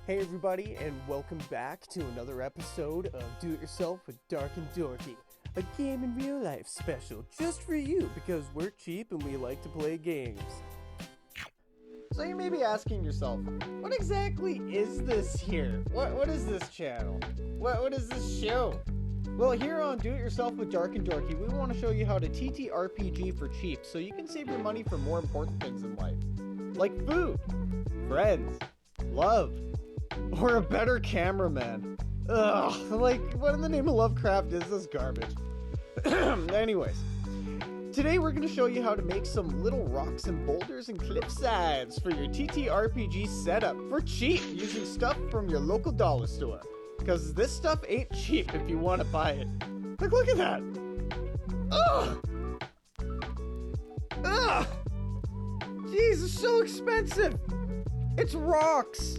Hey everybody, and welcome back to another episode of Do It Yourself with DarknDorky, a game in real life special just for you because we're cheap and we like to play games. So you may be asking yourself, what exactly is this here? What is this channel? What is this show? Well, here on Do It Yourself with DarknDorky, we want to show you how to TTRPG for cheap so you can save your money for more important things in life. Like food, friends, love, or a better cameraman. Ugh, like, what in the name of Lovecraft is this garbage? Anyways, today we're going to show you how to make some little rocks and boulders and cliffsides for your TTRPG setup for cheap using stuff from your local dollar store. Because this stuff ain't cheap if you want to buy it. Like, look at that! Ugh! Ugh! Jeez, it's so expensive! It's rocks!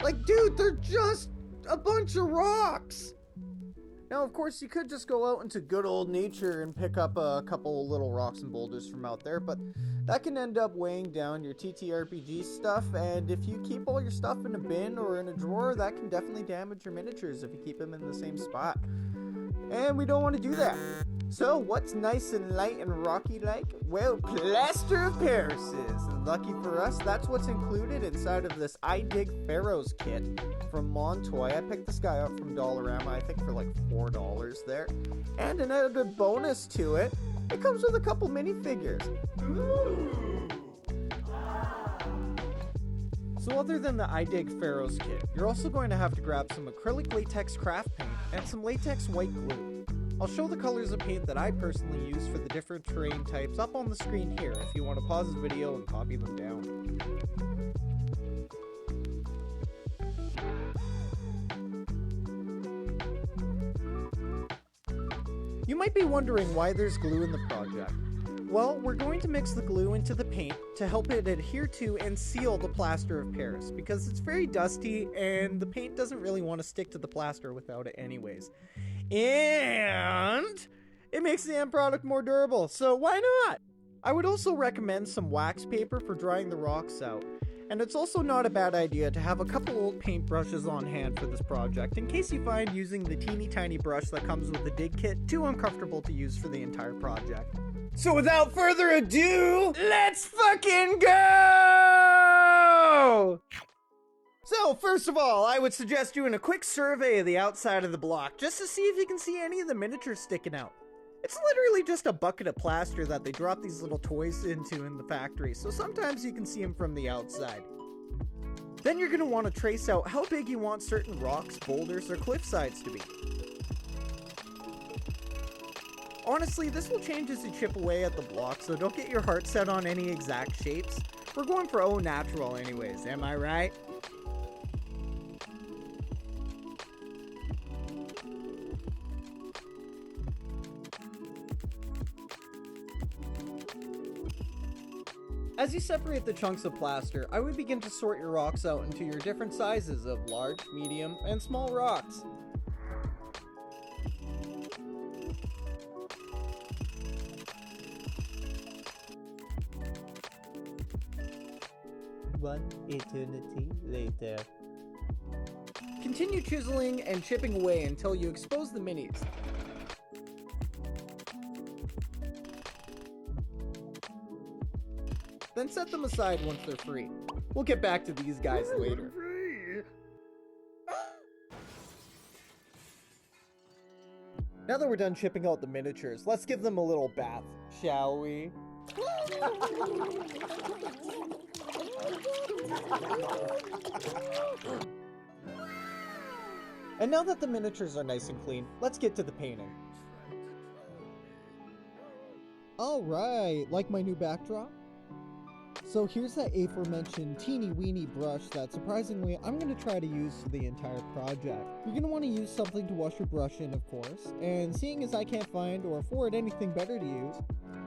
Like, dude, they're just a bunch of rocks! Now, of course, you could just go out into good old nature and pick up a couple little rocks and boulders from out there, but that can end up weighing down your TTRPG stuff, and if you keep all your stuff in a bin or in a drawer, that can definitely damage your miniatures if you keep them in the same spot. And we don't want to do that. So, what's nice and light and rocky like? Well, plaster of Paris is. And lucky for us, that's what's included inside of this I Dig Pharaohs kit from Montoy. I picked this guy up from Dollarama, I think for like $4 there. And an added bonus to it, it comes with a couple minifigures. Ooh. So other than the I Dig Pharaohs kit, you're also going to have to grab some acrylic latex craft paint and some latex white glue. I'll show the colors of paint that I personally use for the different terrain types up on the screen here if you want to pause the video and copy them down. You might be wondering why there's glue in the project. Well, we're going to mix the glue into the paint to help it adhere to and seal the plaster of Paris because it's very dusty and the paint doesn't really want to stick to the plaster without it anyways. And it makes the end product more durable, so why not? I would also recommend some wax paper for drying the rocks out. And it's also not a bad idea to have a couple old paint brushes on hand for this project in case you find using the teeny tiny brush that comes with the dig kit too uncomfortable to use for the entire project. So without further ado, let's fucking go! So, first of all, I would suggest doing a quick survey of the outside of the block, just to see if you can see any of the miniatures sticking out. It's literally just a bucket of plaster that they drop these little toys into in the factory, so sometimes you can see them from the outside. Then you're going to want to trace out how big you want certain rocks, boulders, or cliffsides to be. Honestly, this will change as you chip away at the block, so don't get your heart set on any exact shapes. We're going for au natural anyways, am I right? As you separate the chunks of plaster, I would begin to sort your rocks out into your different sizes of large, medium, and small rocks. One eternity later. Continue chiseling and chipping away until you expose the minis. Then set them aside once they're free. We'll get back to these guys later. Now that we're done chipping out the miniatures, let's give them a little bath, shall we? And now that the miniatures are nice and clean, let's get to the painting. Alright, like my new backdrop? So here's that aforementioned teeny weeny brush that surprisingly I'm going to try to use for the entire project. You're going to want to use something to wash your brush in, of course, and seeing as I can't find or afford anything better to use,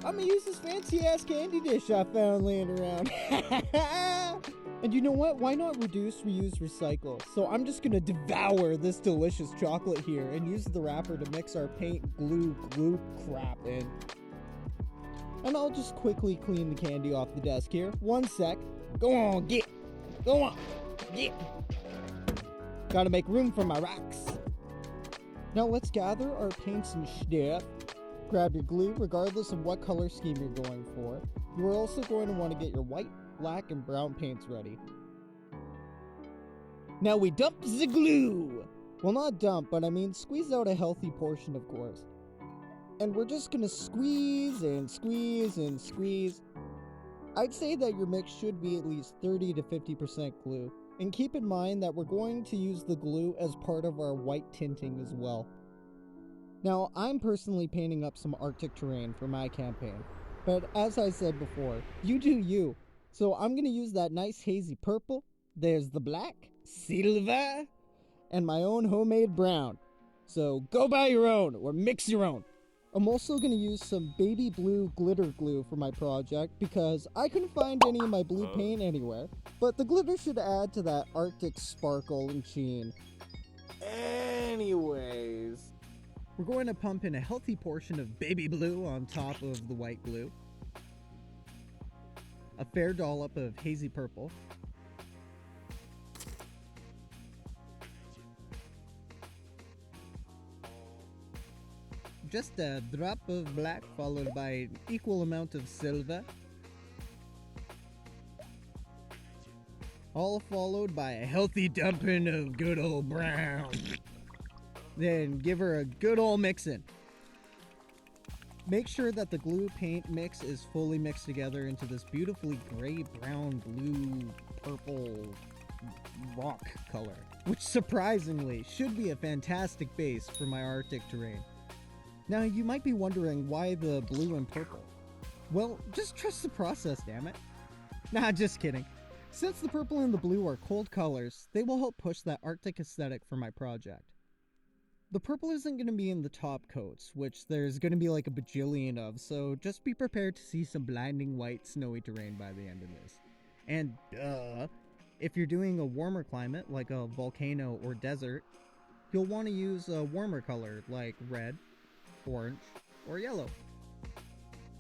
I'm going to use this fancy ass candy dish I found laying around. And you know what? Why not reduce, reuse, recycle? So I'm just going to devour this delicious chocolate here and use the wrapper to mix our paint glue crap in. And I'll just quickly clean the candy off the desk here. 1 sec. Go on, get. Go on, get. Gotta make room for my rocks. Now let's gather our paints and stuff. Grab your glue regardless of what color scheme you're going for. You are also going to want to get your white, black, and brown paints ready. Now we dump the glue! Well, not dump, but I mean squeeze out a healthy portion, of course. And we're just gonna squeeze and squeeze and squeeze. I'd say that your mix should be at least 30 to 50% glue. And keep in mind that we're going to use the glue as part of our white tinting as well. Now, I'm personally painting up some Arctic terrain for my campaign. But as I said before, you do you. So I'm gonna use that nice hazy purple. There's the black, silver, and my own homemade brown. So go buy your own or mix your own. I'm also going to use some baby blue glitter glue for my project because I couldn't find any of my blue paint anywhere. But the glitter should add to that Arctic sparkle and sheen. Anyways, we're going to pump in a healthy portion of baby blue on top of the white glue. A fair dollop of hazy purple. Just a drop of black followed by an equal amount of silver. All followed by a healthy dumping of good old brown. Then give her a good old mixin'. Make sure that the glue paint mix is fully mixed together into this beautifully gray, brown, blue, purple rock color, which surprisingly should be a fantastic base for my Arctic terrain. Now, you might be wondering why the blue and purple. Well, just trust the process, damn it. Nah, just kidding. Since the purple and the blue are cold colors, they will help push that Arctic aesthetic for my project. The purple isn't going to be in the top coats, which there's going to be like a bajillion of, so just be prepared to see some blinding white snowy terrain by the end of this. And if you're doing a warmer climate, like a volcano or desert, you'll want to use a warmer color like red, orange, or yellow.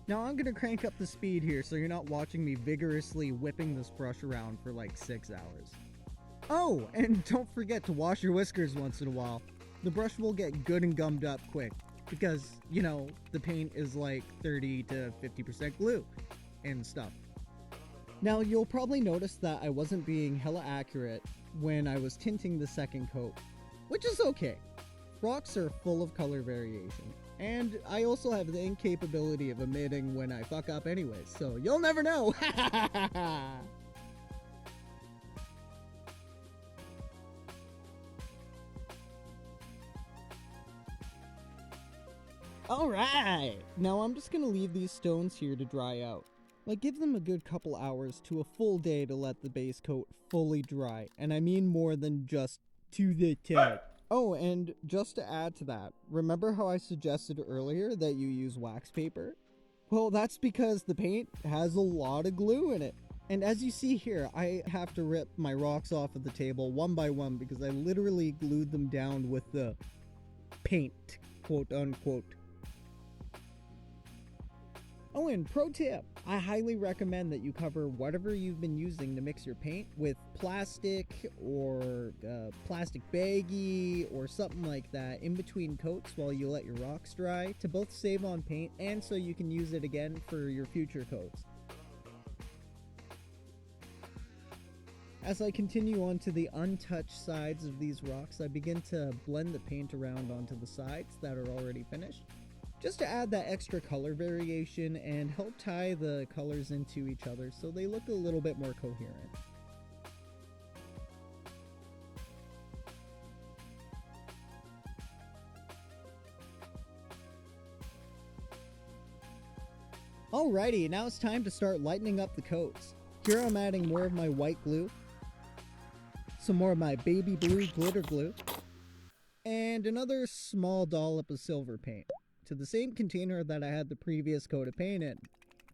Now I'm gonna crank up the speed here so you're not watching me vigorously whipping this brush around for like 6 hours. Oh, and don't forget to wash your whiskers once in a while. The brush will get good and gummed up quick because, you know, the paint is like 30 to 50% glue and stuff. Now you'll probably notice that I wasn't being hella accurate when I was tinting the second coat, which is okay. Rocks are full of color variation. And I also have the incapability of omitting when I fuck up anyways, so you'll never know! Alright! Now I'm just gonna leave these stones here to dry out. Like, give them a good couple hours to a full day to let the base coat fully dry, and I mean more than just to the top. Oh, and just to add to that, remember how I suggested earlier that you use wax paper? Well, that's because the paint has a lot of glue in it. And as you see here, I have to rip my rocks off of the table one by one because I literally glued them down with the paint, quote unquote. Oh, and pro tip, I highly recommend that you cover whatever you've been using to mix your paint with plastic or plastic baggie or something like that in between coats while you let your rocks dry to both save on paint and so you can use it again for your future coats. As I continue on to the untouched sides of these rocks, I begin to blend the paint around onto the sides that are already finished, just to add that extra color variation and help tie the colors into each other so they look a little bit more coherent. Alrighty, now it's time to start lightening up the coats. Here I'm adding more of my white glue, some more of my baby blue glitter glue, and another small dollop of silver paint to the same container that I had the previous coat of paint in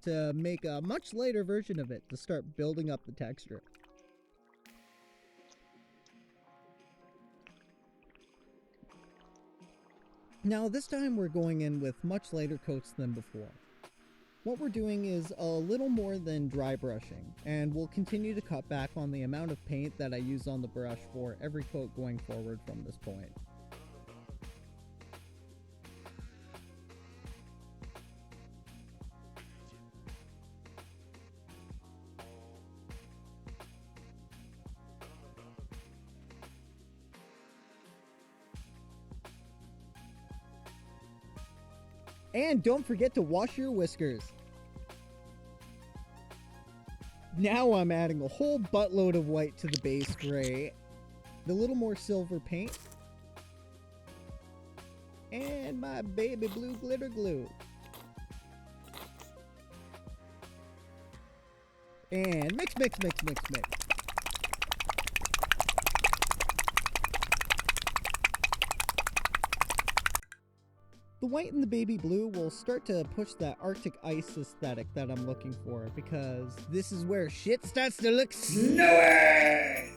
to make a much lighter version of it to start building up the texture. Now this time we're going in with much lighter coats than before. What we're doing is a little more than dry brushing, and we'll continue to cut back on the amount of paint that I use on the brush for every coat going forward from this point. And don't forget to wash your whiskers. Now I'm adding a whole buttload of white to the base gray, a little more silver paint, and my baby blue glitter glue. And mix, mix, mix, mix, mix. The white and the baby blue will start to push that Arctic ice aesthetic that I'm looking for, because this is where shit starts to look snowy!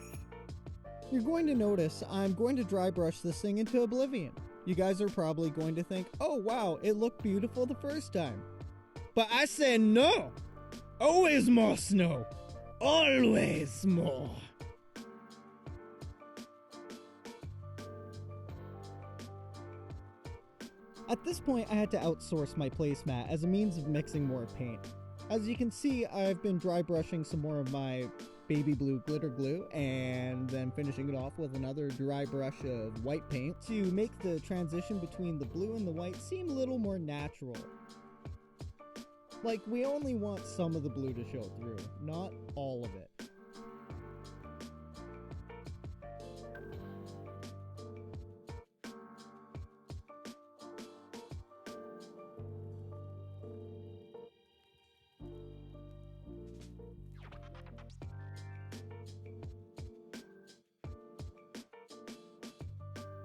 You're going to notice I'm going to dry brush this thing into oblivion. You guys are probably going to think, oh wow, it looked beautiful the first time. But I said no! Always more snow! Always more! At this point, I had to outsource my placemat as a means of mixing more paint. As you can see, I've been dry brushing some more of my baby blue glitter glue and then finishing it off with another dry brush of white paint to make the transition between the blue and the white seem a little more natural. Like, we only want some of the blue to show through, not all of it.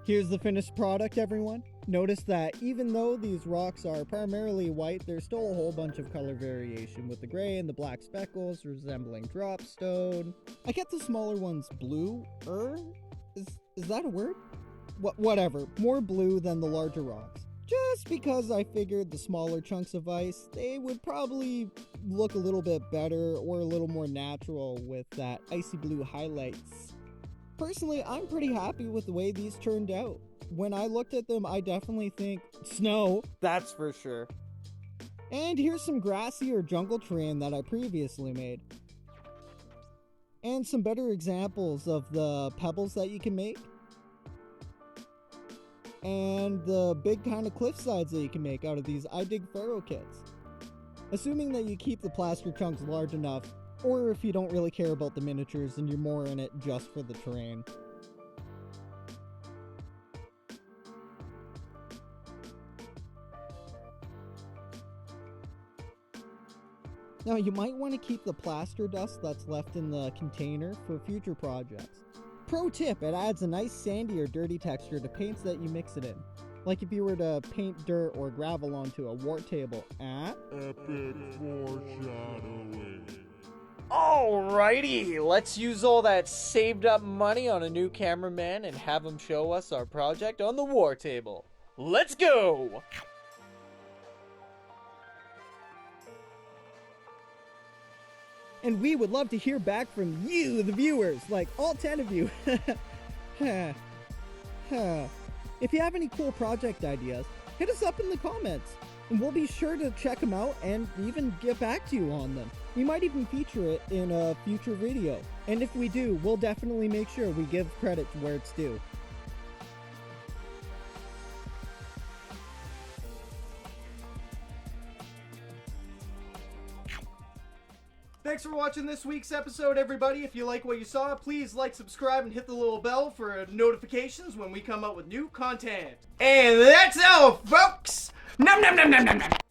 Here's the finished product, everyone. Notice that even though these rocks are primarily white, there's still a whole bunch of color variation, with the gray and the black speckles resembling dropstone. I kept the smaller ones blue. Is that a word? Whatever. More blue than the larger rocks. Just because I figured the smaller chunks of ice, they would probably look a little bit better or a little more natural with that icy blue highlights. Personally, I'm pretty happy with the way these turned out. When I looked at them, I definitely think snow. That's for sure. And here's some grassy or jungle terrain that I previously made. And some better examples of the pebbles that you can make. And the big kind of cliffsides that you can make out of these I Dig Pharaoh kits. Assuming that you keep the plaster chunks large enough, or if you don't really care about the miniatures and you're more in it just for the terrain. Now, you might want to keep the plaster dust that's left in the container for future projects. Pro tip, it adds a nice sandy or dirty texture to paints that you mix it in. Like if you were to paint dirt or gravel onto a war table. Epic foreshadowing. Alrighty, let's use all that saved up money on a new cameraman and have him show us our project on the war table. Let's go! And we would love to hear back from you, the viewers, like all 10 of you. If you have any cool project ideas, hit us up in the comments, and we'll be sure to check them out and even get back to you on them. We might even feature it in a future video. And if we do, we'll definitely make sure we give credit to where it's due. Thanks for watching this week's episode, everybody. If you like what you saw, please like, subscribe, and hit the little bell for notifications when we come out with new content. And that's all, folks! Nom nom nom nom nom nom!